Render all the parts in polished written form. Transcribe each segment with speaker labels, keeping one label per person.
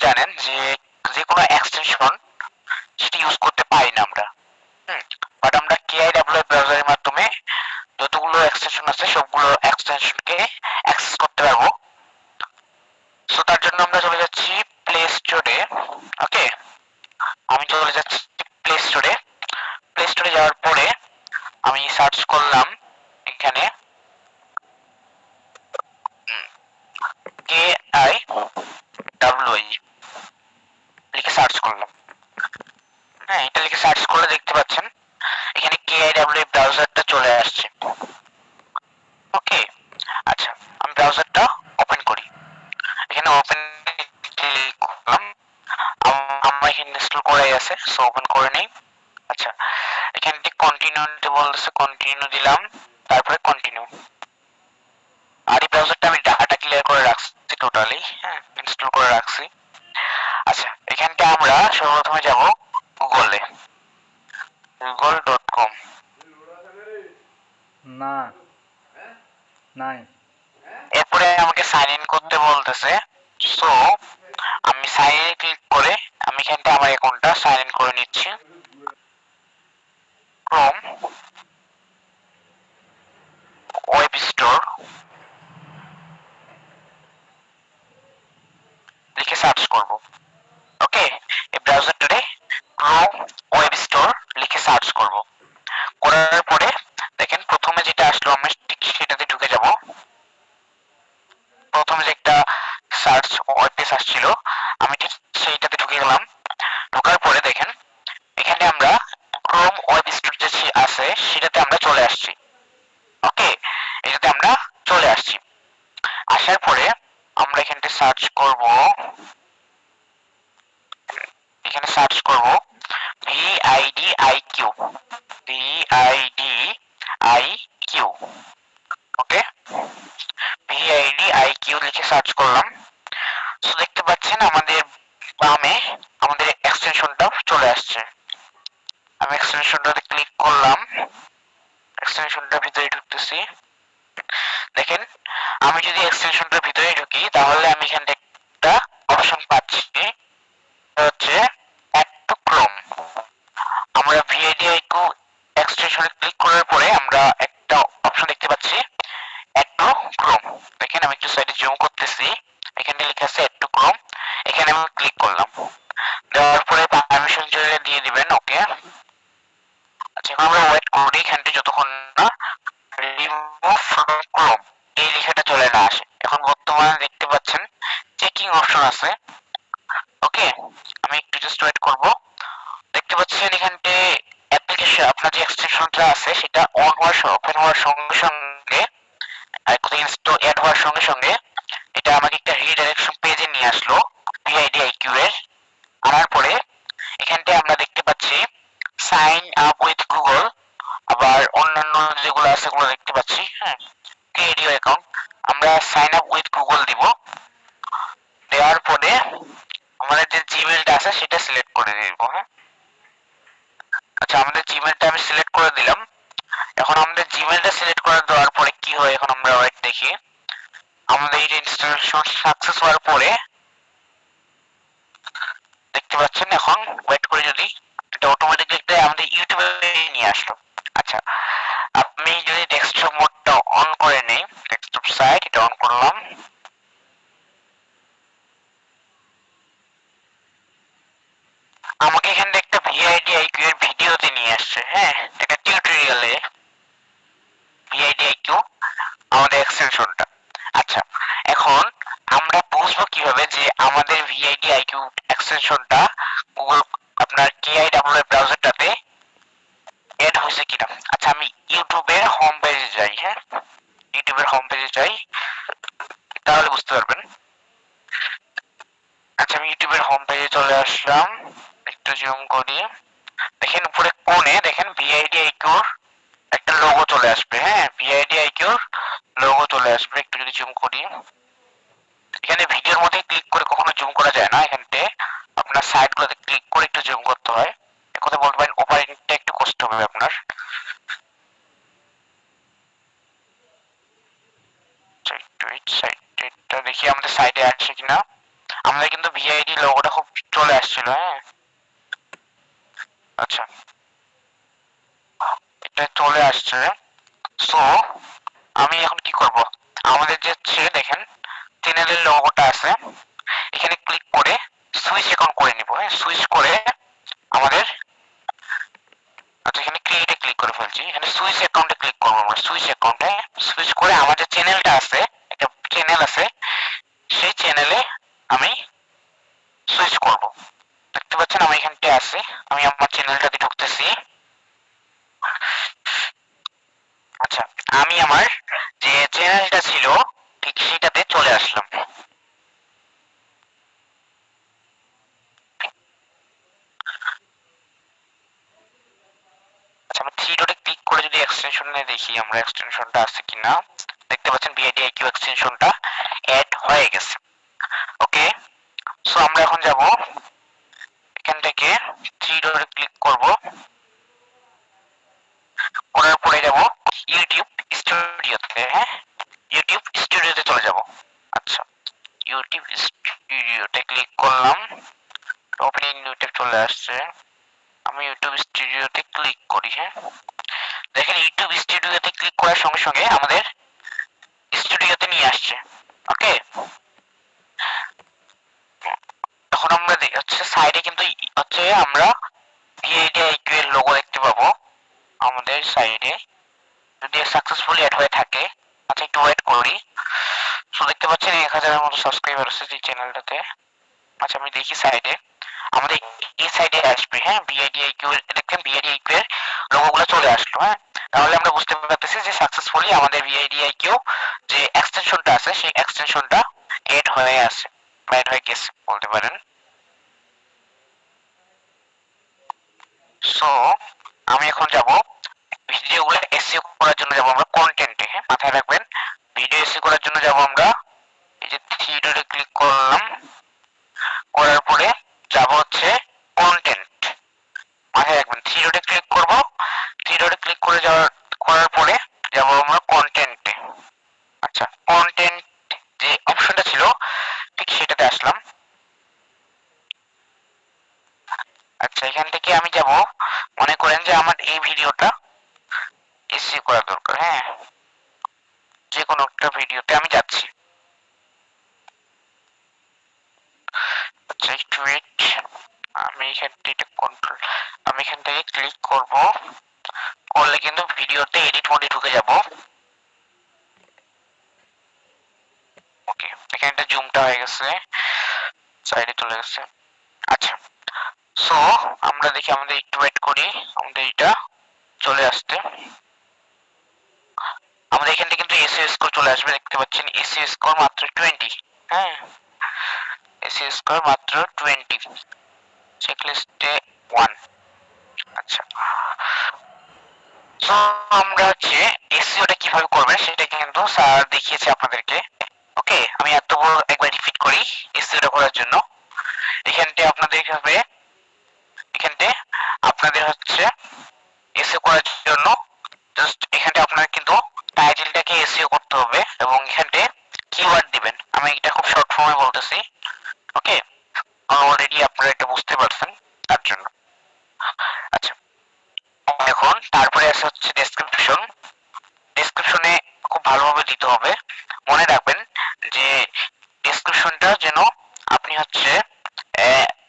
Speaker 1: জানেন যে যে কোনো এক্সটেনশন সেটা ইউজ করতে পারি না আমরা। বাট আমরা KIWF ব্রাউজারের মাধ্যমে যতগুলো এক্সটেনশন আছে সবগুলো এক্সটেনশনকে অ্যাক্সেস করতে পারবো। সো তার জন্য আমরা চলে যাচ্ছি প্লে স্টোরে। ওকে, আমি চলে যাচ্ছি প্লে স্টোরে। প্লে স্টোরে যাওয়ার পরে আমি সার্চ করলাম এখানে KIWI লিখে সার্চ করলাম। হ্যাঁ, এটা লিখে সার্চ করলে দেখতে পাচ্ছেন এখানে KIWI ব্রাউজারটা চলে আসছে। ওকে, আচ্ছা আমি ব্রাউজারটা ওপেন করি। এখানে ওপেন ক্লিক করলাম। আমার এখানে ইনস্টল করাই আছে, সো ওপেন করে নেই। আচ্ছা, এখানে কন্টিনিউ দিতে বলতেছে, কন্টিনিউ দিলাম, তারপরে কন্টিনিউ। আর এই ব্রাউজারটা আমি ডাটা ক্লিয়ার করে রাখছি টোটালি, হ্যাঁ ইনস্টল করে রাখছি। আচ্ছা, এখানটা আমরা সর্বপ্রথমে যাব গুগলে, google.com।
Speaker 2: না নাই।
Speaker 1: এরপরে আমাকে সাইন ইন করতে বলতেছে, সো আমি সাইন ইন ক্লিক করে আমি এখানটা আমার অ্যাকাউন্টটা সাইন ইন করে নিচ্ছি। ক্রোম ওয়েব স্টোর লিখে সার্চ করব। ওকে, এই ব্রাউজারটারে ক্রোম ওয়েব স্টোর লিখে সার্চ করব। করার পরে দেখেন প্রথমে যেটা আসলো আমি ঠিক সেটাতে ঢুকে যাব। প্রথমে যে একটা সার্চ ওয়েব পেজ আসছিল আমি ঠিক সেইটাতে ঢুকে গেলাম। ঢোকার পরে দেখেন এখানে আমরা ক্রোম ওয়েব স্টোর যে আছে সেটাতে আমরা চলে আসছি। ওকে, এটাতে আমরা চলে আসছি। আসার পরে আমরা এখানে সার্চ করব, এখানে সার্চ করব VIDIQ, VIDIQ। ওকে, VIDIQ লিখে সার্চ করলাম। সো দেখতে পাচ্ছেন আমাদের বামে আমাদের এক্সটেনশনটা চলে আসছে। আমি এক্সটেনশনটাতে ক্লিক করলাম, এক্সটেনশনটার ভিতরে ঢুকতেছি। দেখেন আমি যদি এক্সটেনশনটার ভিতরে ঢুকি তাহলে আমি এখানে একটা অপশন পাচ্ছি, হচ্ছে অ্যাড টু ক্রোম। আমরা VIDIQ এক্সটেনশনে ক্লিক করার পরে আমরা একটা অপশন দেখতে পাচ্ছি অ্যাড টু ক্রোম। দেখেন আমি একটু সাইডে জুম করতেছি, এখানে লেখা আছে অ্যাড টু ক্রোম। এখানে আমি ক্লিক করলাম, দেওয়ার পরে পারমিশন দিয়ে দিবেন। ওকে, আচ্ছা এখন আমরা ওয়েট করি এখানটা যতক্ষণ না রিমুভ ফ্রম ক্রোম এই লেখাটা চলে না আসে। এখন বর্তমানে দেখতে পাচ্ছেন চেকিং অপশন আছে। ওকে, আমি একটু জাস্ট ওয়েট করব। দেখতে পাচ্ছেন এখানতে অ্যাপ্লিকেশন আপনার যে এক্সটেনশনটা আছে সেটা অন হওয়ার ওপেন হওয়ার সঙ্গে সঙ্গে আর কোথাও ইনস্টল অ্যাড হওয়ার সঙ্গে সঙ্গে এটা আমাকে একটা রিডাইরেকশন পেজে নিয়ে আসলো VIDIQ এর। আনার পরে এখানটায় আমরা দেখতে পাচ্ছি সাইন আপ উইথ গুগল, আবার অন্যান্য যেগুলো আছে সেগুলো দেখতে পাচ্ছি। হ্যাঁ, ক্রিয়েট ইউর অ্যাকাউন্ট, আমরা সাইন আপ উইথ গুগল দিব। দেওয়ার পরে আমাদের যে জিমেলটা আছে সেটা সিলেক্ট করে দিব। হ্যাঁ, আচ্ছা আমাদের জিমেলটা আমি সিলেক্ট করে দিলাম। এখন আমাদের জিমেলটা সিলেক্ট করে দেওয়ার পরে কি হয় এখন আমরা ওয়েট দেখি। আমাদের এই ইনস্টলেশন সাকসেস হওয়ার পরে দেখতে পাচ্ছেন এখন ওয়েট করে যদি এটা অটোমেটিকলি আমাদের ইউটিউবে নিয়ে আসলো। আচ্ছা, আমি যদি ডেস্কটপ মোডটা অন করে নেই, ডেস্কটপ সাইট এটা অন করলাম। আমাকে এখানে একটা VIDIQ এর ভিডিওতে নিয়ে আসছে। হ্যাঁ, একটা টিউটোরিয়ালে VIDIQ আমাদের এক্সটেনশনটা। আচ্ছা, এখন আমরা বুঝবো কিভাবে যে আমাদের VIDIQ এক্সটেনশনটা গুগল আপনার KIWF ব্রাউজারটাতে এড হয়েছে কিনা। আচ্ছা আমি ইউটিউবের হোম পেজে যাই। হ্যাঁ, ইউটিউবের হোম পেজে যাই, তাহলে বুঝতে পারবেন। আচ্ছা আমি ইউটিউবের হোম পেজে চলে আসলাম, একটু জুম করি। দেখেন উপরে কোণে দেখেন VIDIQ একটা লোগো চলে আসবে। হ্যাঁ, VIDIQ লোগো চলে আসবে। একটু যদি জুম করি, এখানে ভিডিওর মধ্যে ক্লিক করে কখনো জুম করা যায় না, এখানতে আপনার সাইডগুলোতে ক্লিক করে একটু জুম করতে হয়। কথা বলতে পারেন অপারেটিংটা একটু কষ্ট হবে আপনার। একটু সাইডটা দেখি আমাদের সাইডে আসছে কিনা। আমাদের কিন্তু ভিআইডি লোগোটা খুব চলে আসছিল। হ্যাঁ, আচ্ছা, এটা চলে আসছে। সো আমি এখন কি করব, আমাদের যে হচ্ছে দেখেন চ্যানেলের লোগোটা আছে, এখানে ক্লিক করে সুইচ অ্যাকাউন্ট করে নিব। হ্যাঁ, সুইচ করে আমাদের, আচ্ছা এখানে ক্রিয়েটে ক্লিক করে ফেলছি, এখানে সুইচ অ্যাকাউন্টে ক্লিক করবো আমরা। সুইচ অ্যাকাউন্টে সুইচ করে আমার যে চ্যানেলটা আছে, একটা চ্যানেল আছে, সেই চ্যানেলে আমি সুইচ করব। দেখতে পাচ্ছেন আমি এখানটায় আছি, আমি আমার চ্যানেলটাতে ঢুকতেছি। আচ্ছা, আমি আমার যে চ্যানেলটা ছিল ঠিক সেটাতে চলে আসলাম। আচ্ছা, আমি থ্রি ডটে ক্লিক করে যদি এক্সটেনশনে দেখি আমরা এক্সটেনশনটা আছে কিনা, দেখতে পাচ্ছেন ভিআইডিআইকিউ এক্সটেনশনটা অ্যাড হয়ে গেছে। ওকে, সো আমরা এখন যাব এখান থেকে থ্রি ডটে ক্লিক করব, করার পরে যাব ইউটিউব স্টুডিওতে। হ্যাঁ, ইউটিউব স্টুডিওতে চলে যাব। আচ্ছা, ইউটিউব স্টুডিওতে ক্লিক করলাম, ওপেনিং ইউটিউব চলে আসছে। আমি ইউটিউব স্টুডিওতে ক্লিক করি। হ্যাঁ, দেখেন ইউটিউব স্টুডিওতে ক্লিক করার সঙ্গে সঙ্গে আমাদের স্টুডিওতে নিয়ে আসছে। ওকে, এখন আমরা হচ্ছে সাইডে কিন্তু হচ্ছে আমরা ভিআইডিআইকিউ এর লোগো দেখতে পাবো আমাদের সাইডে, যদি সাকসেসফুলি অ্যাড হয়ে থাকে। আচ্ছা, একটু ওয়েট করি। সো দেখতে পাচ্ছেন 1000-এর মতো সাবস্ক্রাইবার আছে এই চ্যানেলটাতে। আচ্ছা, আমি দেখি সাইডে আমাদের এই সাইডে আসবে। হ্যাঁ, ভিআইডিআইকিউ এর দেখেন ভিআইডিআইকিউ এর লোগোগুলো চলে আসলো। হ্যাঁ, তাহলে আমরা বুঝতে পারতেছি যে সাকসেসফুলি আমাদের ভিআইডিআইকিউ যে এক্সটেনশনটা আছে সেই এক্সটেনশনটা এড হয়ে আছে, এড হয়ে গেছে বলতে পারেন। সো আমি এখন যাব ভিডিওগুলো এসইও করার জন্য, যাব আমরা কন্টেন্টে। হ্যাঁ, মাথায় রাখবেন ভিডিও এসইও করার জন্য যাব আমরা এই যে থ্রি ডটে ক্লিক করলাম, করার পরে যাব হচ্ছে কন্টেন্ট। মাথায় রাখবেন থ্রি ডটে ক্লিক করব, থ্রি ডটে ক্লিক করে যাওয়ার করার পরে যাব আমরা কন্টেন্টে। আচ্ছা, কন্টেন্ট যে অপশনটা ছিল ঠিক সেটাতে আসলাম। আচ্ছা, এখান থেকে আমি যাব, মনে করেন যে আমার এই ভিডিওটা এসইও করা দরকার। হ্যাঁ, যে কোনো একটা ভিডিওতে আমি যাচ্ছি। আচ্ছা, একটু ওয়েট, আমি এখান থেকে কন্ট্রোল, আমি এখান থেকে ক্লিক করব, করলে কিন্তু ভিডিওতে এডিট মোডে ঢুকে যাব। ওকে, এখানে একটা জুমটা হয়ে গেছে, সাইডে চলে গেছে। আচ্ছা, সো আমরা দেখি, আমাদের একটু ওয়েট করি, আমাদের এটা চলে আসতে। আমাদের এখান থেকে কিন্তু এসইও স্কোর চলে আসবে, দেখতে পাচ্ছেন এসইও স্কোর মাত্র 20। হ্যাঁ, এসইও স্কোর মাত্র 20, চেকলিস্টে 1। আচ্ছা, সো আমরা হচ্ছে এসইওটা কিভাবে করবেন সেটা কিন্তু স্যার দেখিয়েছে আপনাদেরকে। ওকে, আমি এত বড় একবার রিপিট করি এসইওটা করার জন্য। এখানটা আপনাদের হবে, এখানটা আপনাদের হচ্ছে এসইও করার জন্য জাস্ট এখানটা আপনার কিন্তু টাইটেলটাকে এসইও করতে হবে এবং এখানটা কিওয়ার্ড দিবেন। আমি এটা খুব শর্ট ফর্মে বলতেছি। ওকে, অলরেডি আপনারা এটা বুঝতে পারছেন তার জন্য। আচ্ছা, এখন তারপরে আছে হচ্ছে ডেসক্রিপশন। ডেসক্রিপশনে খুব ভালোভাবে দিতে হবে। মনে রাখবেন যে ডেসক্রিপশনটা যেন আপনি হচ্ছে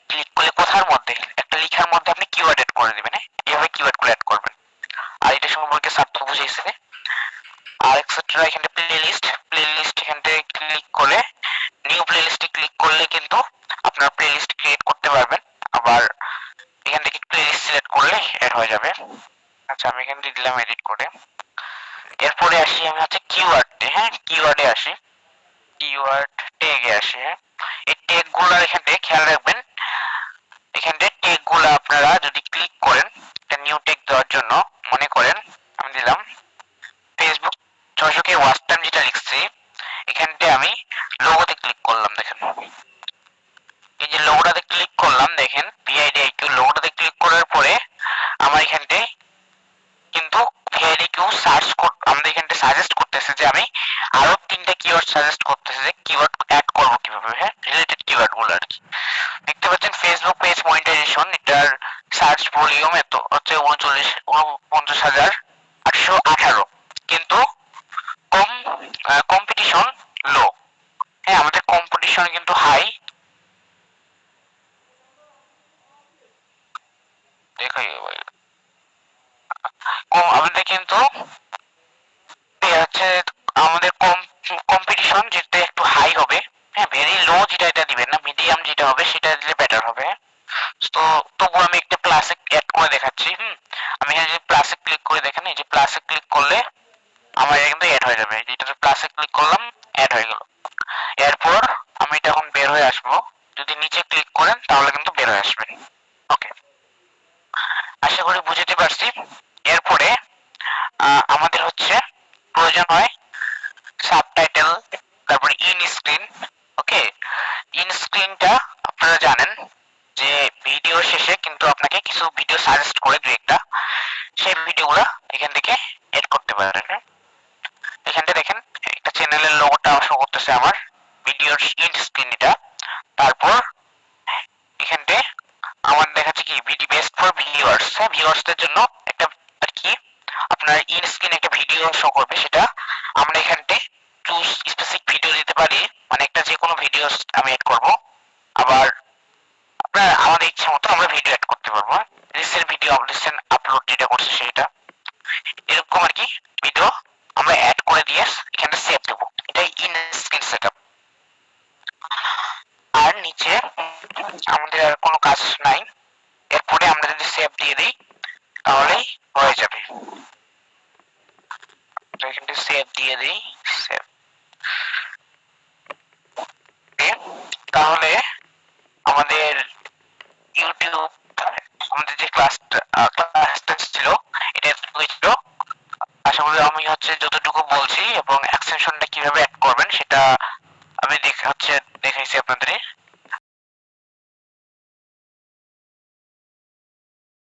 Speaker 1: ক্লিক করলে কথার মধ্যে একটা লেখার মধ্যে আপনি কিওয়ার্ড এড করে দিবেন। এইভাবে কিওয়ার্ড গুলো এড করবেন। আর এটা সম্পর্কে স্যার তো বুঝাইছে। আর এক্সেট্রা, এখানে প্লেলিস্ট, প্লেলিস্ট এখানে ক্লিক করে নিউ প্লেলিস্টে ক্লিক করলে কিন্তু আপনার প্লেলিস্ট ক্রিয়েট করতে পারবেন। আবার এখান থেকে প্লেলিস্ট সিলেক্ট করলে এড হয়ে যাবে। আচ্ছা, আমি এখান থেকে দিলাম এডিট করে। এরপরে আসি আমি হচ্ছে কিওয়ার্ডে। হ্যাঁ, কিওয়ার্ডে আসি, কিওয়ার্ড ট্যাগে আসি। হ্যাঁ, এই ট্যাগ গুলো এখান থেকে খেয়াল রাখবেন। এখান থেকে ট্যাগ গুলো আপনারা যদি ক্লিক করেন একটা নিউ ট্যাগ দেওয়ার জন্য, মনে করেন আমি দিলাম ফেসবুক 600K ওয়াচ টাইম, যেটা লিখছি এখানটা আমি লোগোতে ক্লিক করলাম। দেখেন এই যে লোগোটাতে ক্লিক করলাম, দেখেন ভিআইডিআইকিউ লোগোটাতে ক্লিক করার পরে আমার এখানতে কিন্তু ভিআইডিআইকিউ সার্চ আমাদের এখানটা সাজেস্ট করতেছে যে আমি আরো 3টা কিওয়ার্ড সাজেস্ট করতেছে যে কিওয়ার্ড অ্যাড করবো কিভাবে। হ্যাঁ, রিলেটেড কিওয়ার্ড গুলো আর কি। দেখতে পাচ্ছেন ফেসবুক পেজ মনিটাইজেশন, এটার সার্চ ভলিউম এত হচ্ছে 49,818, কিন্তু কম্পিটিশন লো। হ্যাঁ, আমাদের কম্পিটিশন কিন্তু হাই। দেখাই আমাদের কিন্তু হচ্ছে আমাদের কম্পিটিশন যেটা একটু হাই হবে। হ্যাঁ, ভেরি লো যেটা এটা দিবেন না, মিডিয়াম যেটা হবে সেটা দিলে বেটার হবে। তো তবু আমি একটা প্লাসে অ্যাড করে দেখাচ্ছি। আমি এখানে যদি প্লাসে ক্লিক করে দেখেন, এই যে প্লাসে ক্লিক করলে আমার এটা কিন্তু অ্যাড হয়ে যাবে। যেটাতে প্লাসে ক্লিক করলাম, অ্যাড হয়ে গেল। এরপর আমি এটা এখন বের হয়ে আসবো, যদি নিচে ক্লিক করেন তাহলে কিন্তু বের হয়ে আসবেন। ওকে, আশা করি বুঝতে পারছি। এরপরে আমাদের হচ্ছে প্রয়োজন হয় সাবটাইটেল, তারপরে ইন স্ক্রিন। ওকে, ইন স্ক্রিনটা আপনারা জানেন যে ভিডিও শেষে কিন্তু আপনাকে কিছু ভিডিও সাজেস্ট করে দুই একটা, সেই ভিডিওগুলো এখান থেকে এড করতে পারেন। এখানটা দেখেন একটা চ্যানেলের লোগোটা শো করতেছে আমার ভিডিওর ইন স্ক্রিন এটা। তারপর এখানতে আমার দেখাচ্ছে কি ভিডিও বেস্ট ফর ভিউয়ার্স। হ্যাঁ, ভিউয়ার্সদের জন্য একটা আর কি আপনার ইন স্ক্রিন একটা ভিডিও শো করবে, সেটা আমরা এখানতে চুজ স্পেসিফিক ভিডিও দিতে পারি, মানে একটা যে কোনো ভিডিও আমি এড করব। আবার আপনার আমাদের ইচ্ছা মতো আমরা ভিডিও এড করতে পারবো। রিসেন্ট ভিডিও রিসেন্ট আপলোড যেটা করছে সেটা, এরকম আর কি ভিডিও আমরা অ্যাড করে দিয়ে এখানে সেভ দেবো। এটাই ইন স্ক্রিন সেটআপ। আর নিচে আমাদের আর কোনো কাজ নাই। এরপরে আমরা যদি সেভ দিয়ে দিই তাহলেই হয়ে যাবে। এখানে সেভ দিয়ে দিই, সেভ। তাহলে আমাদের ইউটিউব আমাদের যে ক্লাসটা ছিল এটা এতটুকুই ছিল। আশা করি আমি হচ্ছে যতটুকু বলছি এবং এক্সটেনশনটা কিভাবে অ্যাড করবেন সেটা আমি দেখাইছি আপনাদের।